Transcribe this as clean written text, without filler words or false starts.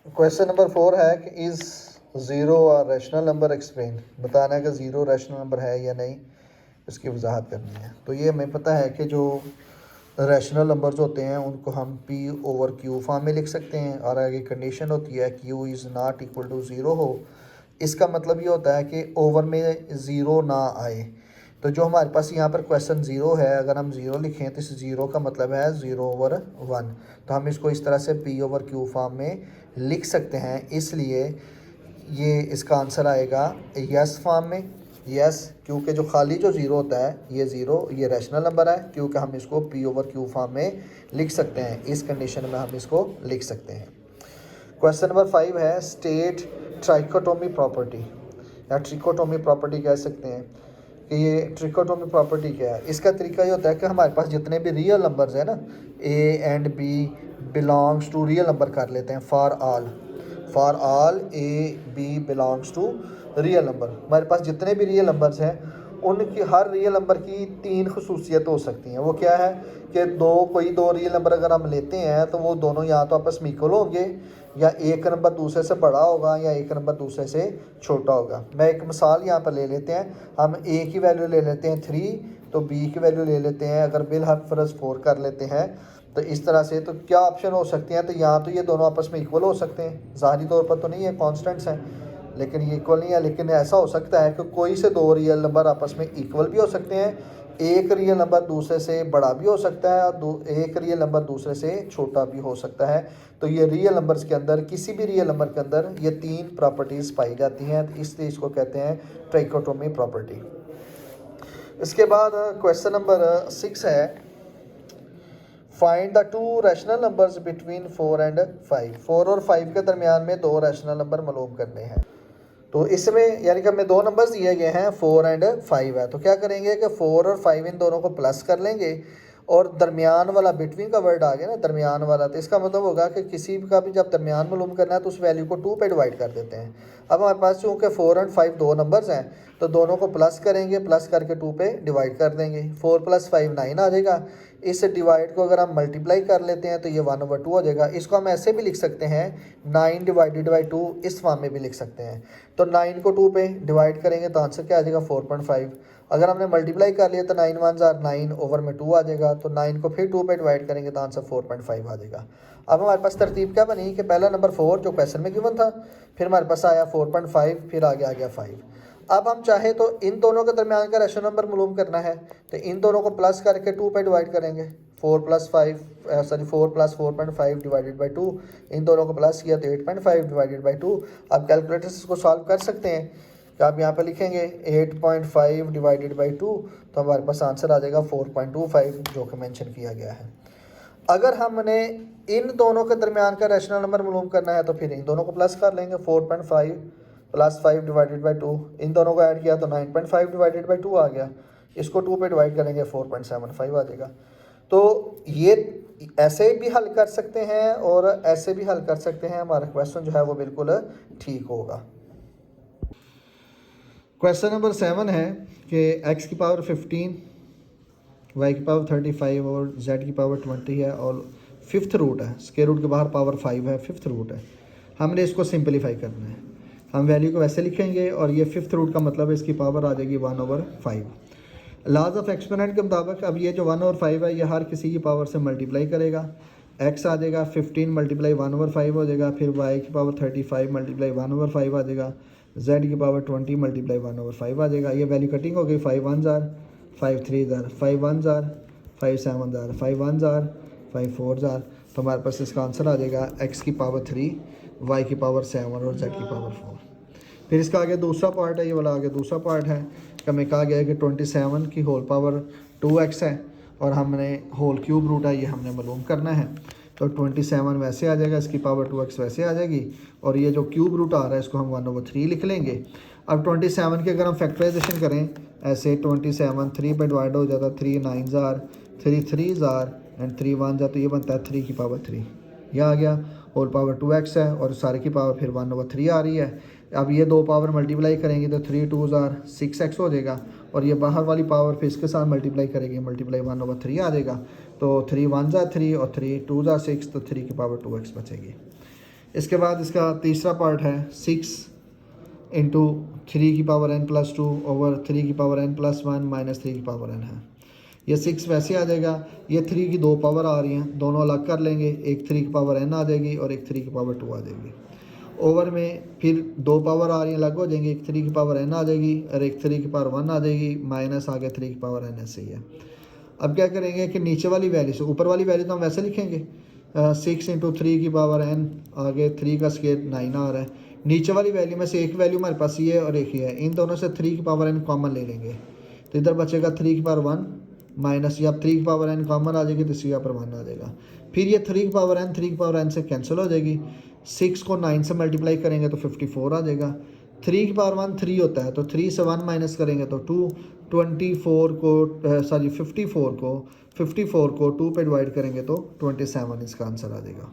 Question number 4 है कि is zero और रैशनल नंबर एक्सप्लेन। बताना है कि ज़ीरो रैशनल नंबर है या नहीं, इसकी वजाहत करनी है। तो ये हमें पता है कि जो रैशनल नंबर्स होते हैं उनको हम पी ओवर क्यू फॉर्म में लिख सकते हैं, और आगे कंडीशन होती है Q is not equal to zero हो। इसका मतलब ये होता है कि ओवर में ज़ीरो ना आए। तो जो हमारे पास यहाँ पर क्वेश्चन ज़ीरो है, अगर हम ज़ीरो लिखें तो इस ज़ीरो का मतलब है ज़ीरो ओवर वन। तो हम इसको इस तरह से पी ओवर क्यू फॉर्म में लिख सकते हैं, इसलिए ये इसका आंसर आएगा यस फॉर्म में। यस, क्योंकि जो खाली जो ज़ीरो होता है ये ज़ीरो, ये रैशनल नंबर है, क्योंकि हम इसको पी ओवर क्यू फॉर्म में लिख सकते हैं। इस कंडीशन में हम इसको लिख सकते हैं। क्वेश्चन नंबर 5 है स्टेट ट्राइकोटोमी प्रॉपर्टी, या ट्रिकोटोमी प्रॉपर्टी कह सकते हैं कि ये ट्रिकोटोमी प्रॉपर्टी क्या है। इसका तरीका ये होता है कि हमारे पास जितने भी रियल नंबर्स हैं ना, A and B belongs to real number कर लेते हैं। For all A B belongs to real number. हमारे पास जितने भी रियल नंबर्स हैं उनकी हर रियल नंबर की तीन खसूसियत हो सकती हैं। वो क्या है कि कोई दो रियल नंबर अगर हम लेते हैं तो वो दोनों या तो आपस में इक्वल होंगे, या एक नंबर दूसरे से बड़ा होगा, या एक नंबर दूसरे से छोटा होगा। मैं एक मिसाल यहाँ पर ले लेते हैं। हम ए की वैल्यू ले लेते हैं 3, तो बी की वैल्यू ले लेते हैं अगर बिल हर फर्ज 4 कर लेते हैं। तो इस तरह से तो क्या ऑप्शन हो सकते हैं, तो यहाँ तो ये दोनों आपस में इक्वल हो सकते हैं, ज़ाहरी तौर पर तो नहीं है, कॉन्स्टेंट्स हैं, लेकिन ये इक्वल नहीं है। लेकिन ऐसा हो सकता है कि कोई से दो रियल नंबर आपस में इक्वल भी हो सकते हैं, एक रियल नंबर दूसरे से बड़ा भी हो सकता है, और एक रियल नंबर दूसरे से छोटा भी हो सकता है। तो ये रियल नंबर्स के अंदर, किसी भी रियल नंबर के अंदर ये तीन प्रॉपर्टीज़ पाई जाती हैं, तो इसलिए इसको कहते हैं ट्राइकोटोमी प्रॉपर्टी। इसके बाद क्वेश्चन नंबर 6 है find the two rational numbers between 4 and 5। 4 और 5 के दरमियान में दो रैशनल नंबर मालूम करने हैं। तो इसमें यानी कि हमें दो नंबर्स दिए गए हैं 4 एंड 5 है। तो क्या करेंगे कि 4 और 5 इन दोनों को प्लस कर लेंगे, और दरमियान वाला बिटवीन का वर्ड आ गया ना, दरमियान वाला, तो इसका मतलब होगा कि किसी का भी जब दरमियान मालूम करना है तो उस वैल्यू को 2 पे डिवाइड कर देते हैं। अब हमारे पास चूँकि 4 एंड 5 दो नंबर्स हैं, तो दोनों को प्लस करेंगे, प्लस करके 2 पे डिवाइड कर देंगे। 4 + 5 9 आ जाएगा। इस डिवाइड को अगर हम मल्टीप्लाई कर लेते हैं तो ये 1/2 हो जाएगा। इसको हम ऐसे भी लिख सकते हैं 9 डिवाइडेड बाई 2, इस फॉर्म में भी लिख सकते हैं। तो 9 को 2 पे डिवाइड करेंगे तो आंसर क्या आ जाएगा 4.5। अगर हमने मल्टीप्लाई कर लिया तो 9 1 ज़ार 9 ओवर में 2 आ जाएगा। तो 9 को फिर 2 पे डिवाइड करेंगे तो आंसर 4.5 आ जाएगा। अब हमारे पास तरतीब क्या बनी कि पहला नंबर 4 जो क्वेश्चन में गिवन था, फिर हमारे पास आया 4.5, फिर आगे आ गया 5। अब हम चाहे तो इन दोनों के दरमियान का रैशनल नंबर मालूम करना है, तो इन दोनों को प्लस करके 2 पे डिवाइड करेंगे। 4 + 4.5 डिवाइडेड बाई 2, इन दोनों को प्लस किया तो 8.5 डिवाइडेड बाई 2। अब कैलकुलेटर से इसको सॉल्व कर सकते हैं। तो आप यहाँ पर लिखेंगे 8.5 डिवाइडेड बाई 2, तो हमारे पास आंसर आ जाएगा 4.25, जो कि मेंशन किया गया है। अगर हमने इन दोनों के दरमियान का रैशनल नंबर मालूम करना है तो फिर इन दोनों को प्लस कर लेंगे। 4.5 + 5 डिवाइडेड बाई 2, इन दोनों को ऐड किया तो 9.5 डिवाइडेड बाई 2 आ गया। इसको 2 पे डिवाइड करेंगे 4.75 आ जाएगा। तो ये ऐसे भी हल कर सकते हैं और ऐसे भी हल कर सकते हैं। हमारा क्वेश्चन जो है वो बिल्कुल ठीक होगा। क्वेश्चन नंबर 7 है कि x की पावर 15, y की पावर 35 और z की पावर 20 है, और 5th रूट है, स्क्वायर रूट के बाहर पावर 5 है, 5th रूट है। हमने इसको सिंपलीफाई करना है। हम वैल्यू को वैसे लिखेंगे, और ये 5th रूट का मतलब है इसकी पावर आ जाएगी 1/5। लॉज ऑफ एक्सपोनेंट के मुताबिक अब ये जो 1/5 है ये हर किसी की पावर से मल्टीप्लाई करेगा। x आ जाएगा 15 × 1/5 हो जाएगा, फिर y की पावर 35 × 1/5 आ जाएगा, z की पावर 20 × 1/5 आ जाएगा। ये वैल्यू कटिंग हो गई, 5 1 ज़ार 5 3 ज़ार 5 1 ज़ार 5 7 ज़ार 5 1 ज़ार 5 4 ज़ार। तो हमारे पास इसका आंसर आ जाएगा x की पावर 3, y की पावर 7 और z की पावर 4। फिर इसका आगे दूसरा पार्ट है, ये वाला आगे दूसरा पार्ट है कि हमें कहा गया है कि 27 की होल पावर 2x है, और हमने होल क्यूब रूट है ये हमने मालूम करना है। तो 27 वैसे आ जाएगा, इसकी पावर 2x वैसे आ जाएगी, और ये जो क्यूब रूट आ रहा है इसको हम 1/3 लिख लेंगे। अब 27 की अगर हम फैक्टराइजेशन करें ऐसे, 27 3 पे डिवाइड हो जाता, 3 9 ज़ार 3 3 ज़ार एंड 3 1 ज़ार, तो ये बनता है 3 की पावर 3। यह आ गया, होल पावर 2x है, और सारे की पावर फिर 1/3 आ रही है। अब ये दो पावर मल्टीप्लाई करेंगे तो 3 2 ज़ार 6x हो जाएगा, और ये बाहर वाली पावर फिर इसके साथ मल्टीप्लाई करेंगे, मल्टीप्लाई 1/3 आ जाएगा। तो 3 1 ज़ार 3 और 3 2 ज़ार 6, तो 3 की पावर 2x बचेगी। इसके बाद इसका तीसरा पार्ट है 6 इंटू 3 की पावर n प्लस 2 ओवर 3 की पावर n प्लस 1 माइनस 3 की पावर n है। ये 6 वैसे आ जाएगा, ये 3 की 2 पावर आ रही हैं, दोनों अलग कर लेंगे, एक 3 की पावर n आ जाएगी और एक 3 की पावर 2 आ जाएगी। ओवर में फिर 2 पावर आ रही हैं, अलग हो जाएंगे, एक 3 की पावर n आ जाएगी और एक 3 की पावर 1 आ जाएगी, माइनस आगे 3 की पावर n ऐसे ही है। अब क्या करेंगे कि नीचे वाली वैल्यू से ऊपर वाली वैल्यू तो हम वैसे लिखेंगे 6 इंटू 3 की पावर n, आगे 3 का स्क्वायर 9 आ रहा है। नीचे वाली वैल्यू में से एक वैल्यू हमारे पास ये है और एक ही है, इन दोनों से 3 की पावर n कॉमन ले लेंगे तो इधर बचेगा 3 की पावर 1 माइनस, या 3 की पावर n कॉमन आ जाएगी तो इसी यहाँ पर 1 आ जाएगा। फिर ये 3 की पावर n 3 की पावर n से कैंसिल हो जाएगी, 6 को 9 से मल्टीप्लाई करेंगे तो 54 आ जाएगा। 3 की पावर 1 3 होता है तो 3 से 1 माइनस करेंगे तो 2, 54 को 2 पे डिवाइड करेंगे तो 27 इसका आंसर आ जाएगा।